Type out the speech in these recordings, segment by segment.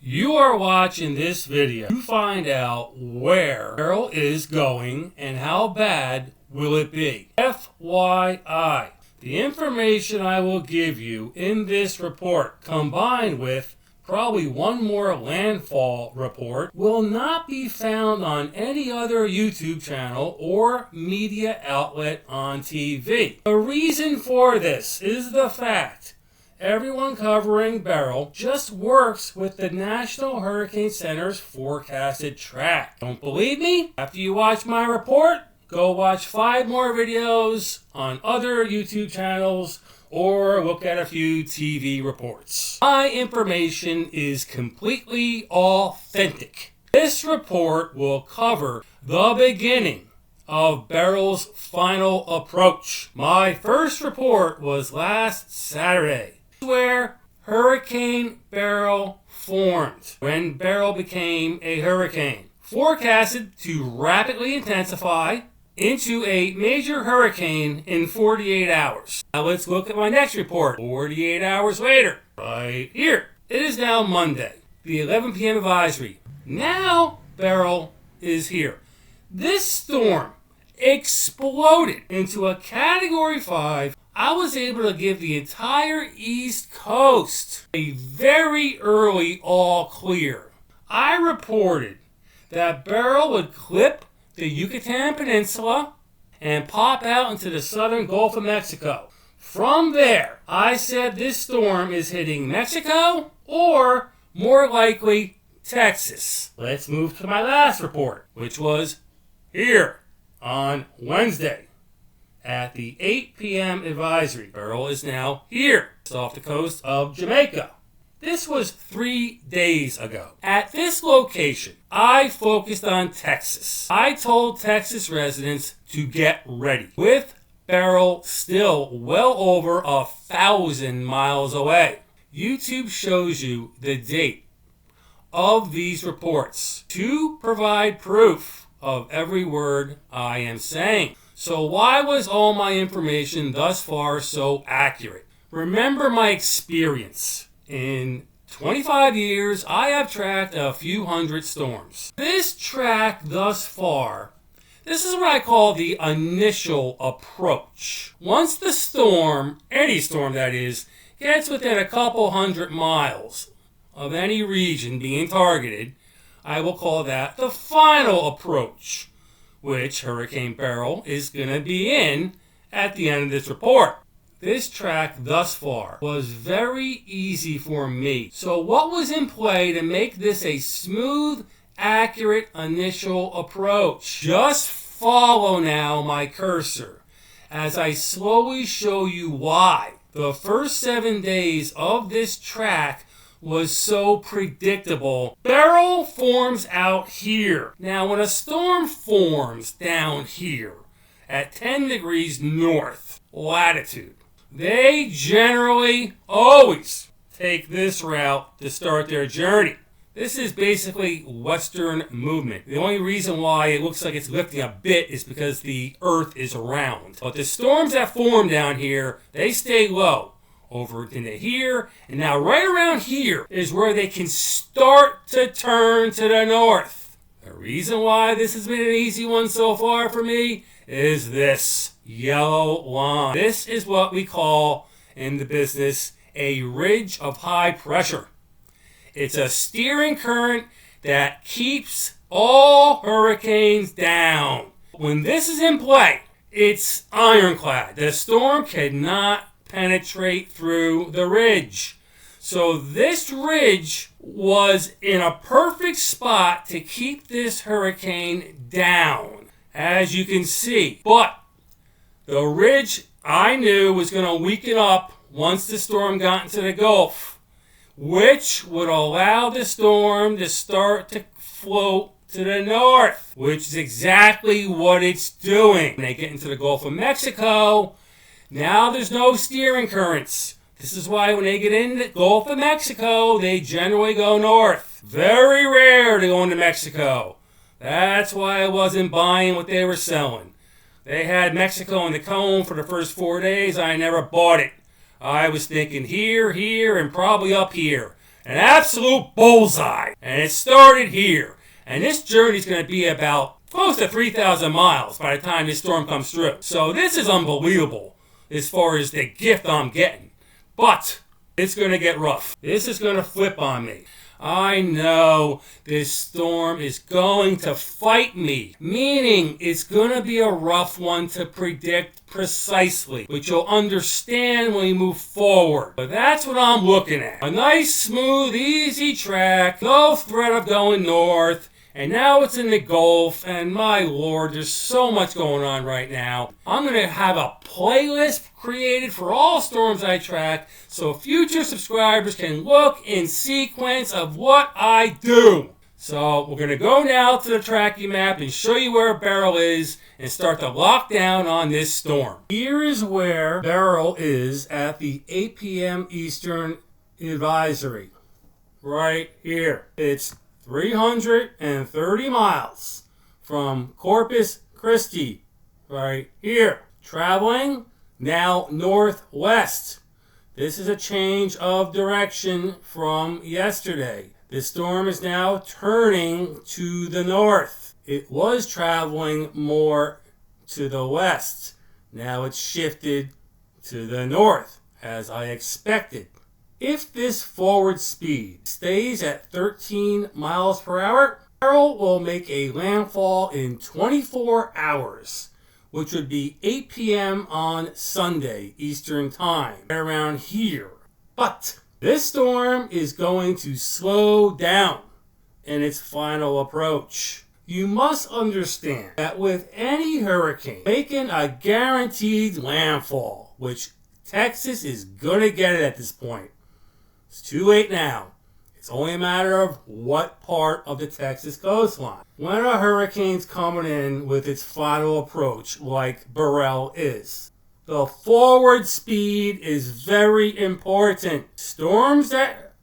You are watching this video to find out where Beryl is going and how bad will it be. FYI, the information I will give you in this report, combined with probably one more landfall report, will not be found on any other YouTube channel or media outlet on TV. The reason for this is the fact everyone covering Beryl just works with the National Hurricane Center's forecasted track. Don't believe me? After you watch my report, go watch 5 more videos on other YouTube channels or look at a few TV reports. My information is completely authentic. This report will cover the beginning of Beryl's final approach. My first report was last Saturday, where Hurricane Beryl formed, when Beryl became a hurricane, forecasted to rapidly intensify into a major hurricane in 48 hours. Now let's look at my next report, 48 hours later, right here. It is now Monday, the 11 p.m. advisory. Now Beryl is here. This storm exploded into a Category 5. I was able to give the entire East Coast a very early all clear. I reported that Beryl would clip the Yucatan Peninsula and pop out into the southern Gulf of Mexico. From there, I said this storm is hitting Mexico or, more likely, Texas. Let's move to my last report, which was here on Wednesday at the 8 p.m. advisory. Beryl is now here. It's off the coast of Jamaica. This was 3 days ago. At this location, I focused on Texas. I told Texas residents to get ready, with Beryl still well over 1,000 miles away. YouTube shows you the date of these reports to provide proof of every word I am saying. So why was all my information thus far so accurate? Remember my experience. In 25 years, I have tracked a few hundred storms. This track thus far, this is what I call the initial approach. Once the storm, any storm that is, gets within a couple hundred miles of any region being targeted, I will call that the final approach, which Hurricane Beryl is going to be in at the end of this report. This track thus far was very easy for me. So what was in play to make this a smooth, accurate initial approach? Just follow now my cursor as I slowly show you why the first 7 days of this track was so predictable. Beryl forms out here. Now, when a storm forms down here at 10 degrees north latitude, they generally always take this route to start their journey. This is basically western movement. The only reason why it looks like it's lifting a bit is because the earth is round. But the storms that form down here, they stay low over into here, and now right around here is where they can start to turn to the north. The reason why this has been an easy one so far for me is this yellow line. This is what we call in the business a ridge of high pressure. It's a steering current that keeps all hurricanes down. When this is in play, it's ironclad. The storm cannot penetrate through the ridge. So this ridge was in a perfect spot to keep this hurricane down, as you can see. But the ridge I knew was going to weaken up once the storm got into the Gulf, which would allow the storm to start to float to the north, which is exactly what it's doing. When they get into the Gulf of Mexico, now there's no steering currents. This is why when they get in the Gulf of Mexico, they generally go north. Very rare to go into Mexico. That's why I wasn't buying what they were selling. They had Mexico in the cone for the first 4 days. I never bought it. I was thinking here, and probably up here. An absolute bullseye. And it started here. And this journey is going to be about close to 3,000 miles by the time this storm comes through. So this is unbelievable as far as the gift I'm getting. But it's going to get rough. This is going to flip on me. I know this storm is going to fight me, meaning it's going to be a rough one to predict precisely, which you'll understand when we move forward. But that's what I'm looking at. A nice, smooth, easy track, no threat of going north. And now it's in the Gulf, and my lord, there's so much going on right now. I'm going to have a playlist created for all storms I track so future subscribers can look in sequence of what I do. So we're going to go now to the tracking map and show you where Beryl is and start to lock down on this storm. Here is where Beryl is at the 8 p.m. Eastern advisory. Right here. It's 330 miles from Corpus Christi, right here. Traveling now northwest. This is a change of direction from yesterday. This storm is now turning to the north. It was traveling more to the west. Now it's shifted to the north, as I expected. If this forward speed stays at 13 miles per hour, Beryl will make a landfall in 24 hours, which would be 8 p.m. on Sunday Eastern Time, around here. But this storm is going to slow down in its final approach. You must understand that with any hurricane making a guaranteed landfall, which Texas is going to get it at this point, it's too late now. It's only a matter of what part of the Texas coastline. When a hurricane's coming in with its final approach, like Beryl is, the forward speed is very important. Storms that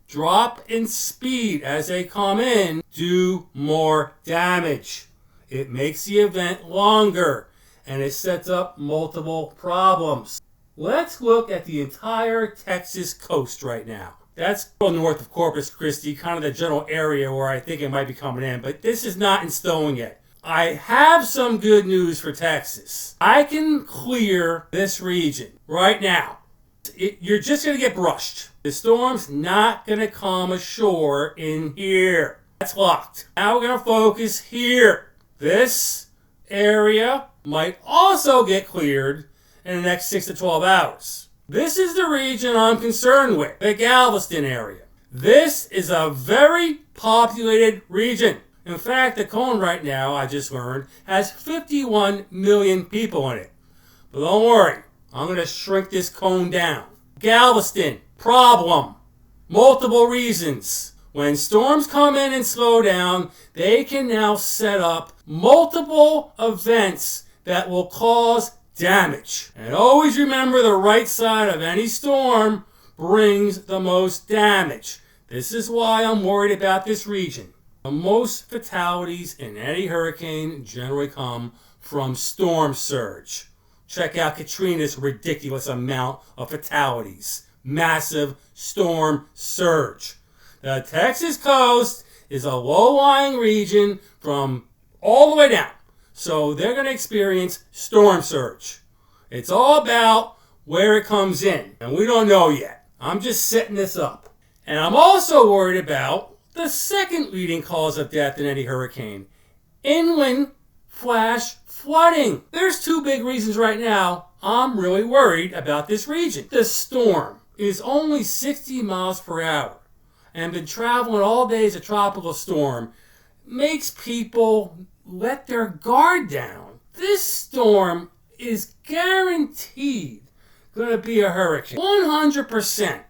drop in speed as they come in do more damage. It makes the event longer, and it sets up multiple problems. Let's look at the entire Texas coast right now. That's north of Corpus Christi, kind of the general area where I think it might be coming in, but this is not in stone yet. I have some good news for Texas. I can clear this region right now. You're just going to get brushed. The storm's not going to come ashore in here. That's locked. Now we're going to focus here. This area might also get cleared in the next 6 to 12 hours. This is the region I'm concerned with, the Galveston area. This is a very populated region. In fact, the cone right now, I just learned, has 51 million people in it. But don't worry, I'm going to shrink this cone down. Galveston, problem. Multiple reasons. When storms come in and slow down, they can now set up multiple events that will cause damage. And always remember, the right side of any storm brings the most damage. This is why I'm worried about this region. The most fatalities in any hurricane generally come from storm surge. Check out Katrina's ridiculous amount of fatalities. Massive storm surge. The Texas coast is a low-lying region from all the way down. So they're going to experience storm surge. It's all about where it comes in. And we don't know yet. I'm just setting this up. And I'm also worried about the second leading cause of death in any hurricane. Inland flash flooding. There's two big reasons right now I'm really worried about this region. The storm is only 60 miles per hour and been traveling all day as a tropical storm. Makes people let their guard down. This storm is guaranteed going to be a hurricane. 100%.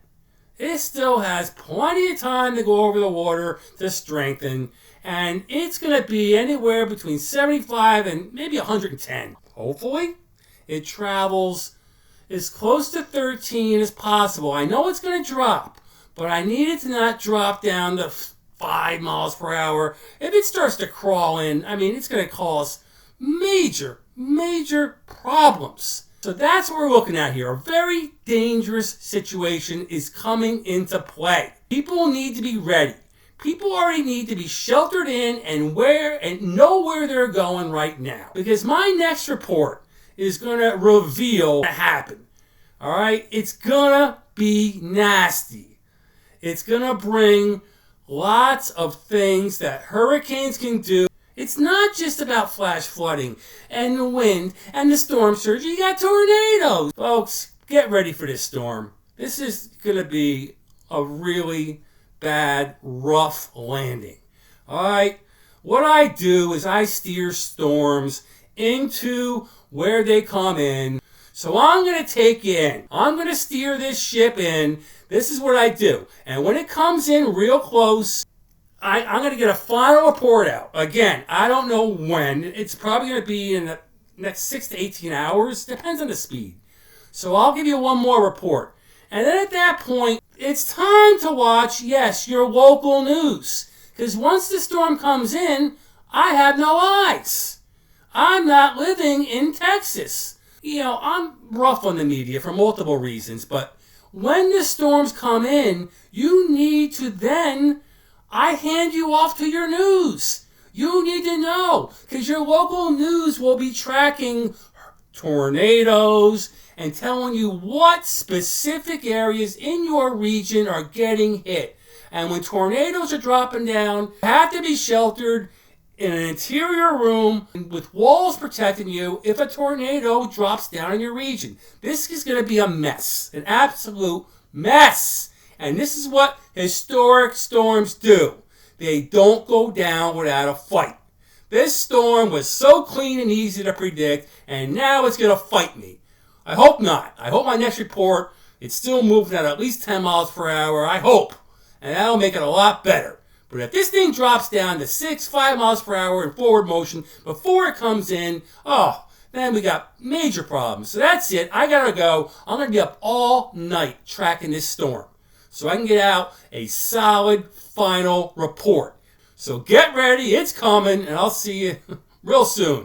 It still has plenty of time to go over the water to strengthen, and it's going to be anywhere between 75 and maybe 110. Hopefully, it travels as close to 13 as possible. I know it's going to drop, but I need it to not drop down to 5 miles per hour. If it starts to crawl in, it's going to cause major problems. So that's what we're looking at here. A very dangerous situation is coming into play. People need to be ready. People already need to be sheltered in and know where they're going right now. Because my next report is going to reveal what happened. All right? It's going to be nasty. It's going to bring lots of things that hurricanes can do. It's not just about flash flooding and the wind and the storm surge. You got tornadoes. Folks, get ready for this storm. This is going to be a really bad, rough landing. All right? What I do is I steer storms into where they come in. So I'm going to take you in. I'm going to steer this ship in. This is what I do. And when it comes in real close, I'm going to get a final report out. Again, I don't know when. It's probably going to be in the next 6 to 18 hours. Depends on the speed. So I'll give you one more report. And then at that point, it's time to watch, yes, your local news. Because once the storm comes in, I have no eyes. I'm not living in Texas. You know, I'm rough on the media for multiple reasons. But when the storms come in, you need to then... I hand you off to your news. You need to know because your local news will be tracking tornadoes and telling you what specific areas in your region are getting hit. And when tornadoes are dropping down, you have to be sheltered in an interior room with walls protecting you if a tornado drops down in your region. This is going to be a mess, an absolute mess. And this is what historic storms do. They don't go down without a fight. This storm was so clean and easy to predict, and now it's going to fight me. I hope not. I hope my next report, it's still moving at least 10 miles per hour. I hope. And that'll make it a lot better. But if this thing drops down to 5 miles per hour in forward motion before it comes in, then we got major problems. So that's it. I got to go. I'm going to be up all night tracking this storm, so I can get out a solid final report. So get ready, it's coming, and I'll see you real soon.